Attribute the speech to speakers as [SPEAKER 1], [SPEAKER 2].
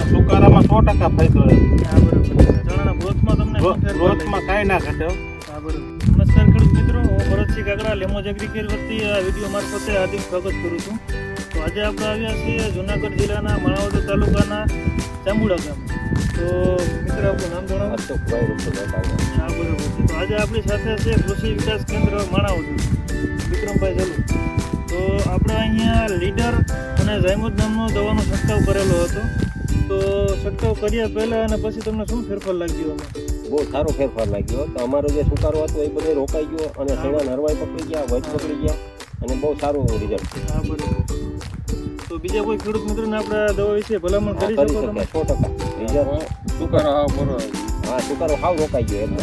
[SPEAKER 1] સુકારામાં 100% ફાયદો છે.
[SPEAKER 2] હા બરોબર. ચણાના ગ્રોથમાં તમને શું ફેરફાર
[SPEAKER 1] ગ્રોથમાં કાંઈ ના ઘટે હો.
[SPEAKER 2] હા બરોબર. નમસ્કાર ખેડૂત મિત્રો, હું ભરતસિંહ કાકડા લેમોજ એગ્રીકેર વતી આ વિડીયો મારફતે હાર્દિક સ્વાગત કરું છું. તો આજે આપણે આવ્યા છીએ જુનાગઢ જિલ્લાના માણાવદર તાલુકાના ચાંબુડા ગામ. તો મિત્ર આપણું નામ જણાવો. હા બરોબર છે. તો આજે આપણી સાથે છે કૃષિ વિકાસ કેન્દ્ર માણાવદર, વિક્રમભાઈ ચાલુ. તો આપણે અહીંયા લીડર અને ઝાયમોદ નામનો દવાનો છંટકાવ કરેલો હતો. તો છંટકાવ કર્યા પહેલા અને પછી તમને શું ફેરફાર લાગ્યો?
[SPEAKER 3] બહુ સારો ફેરફાર લાગ્યો. તો અમારો જે સુકારો હતો એ બધે રોકાઈ ગયો અને સેવા નરવાઈ પકડી ગયા, વચ પકડી ગયા અને બહુ સારું રિઝલ્ટ છે.
[SPEAKER 2] હા બરોબર. તો બીજા કોઈ ખેડૂત મિત્રોને આપણે આ દવા વિશે ભલામણ કરી શકો તમે?
[SPEAKER 3] 100% રિઝલ્ટ.
[SPEAKER 1] સુકારો હાવ બરોબર.
[SPEAKER 3] હા, સુકારો હાવ રોકાઈ ગયો એમ.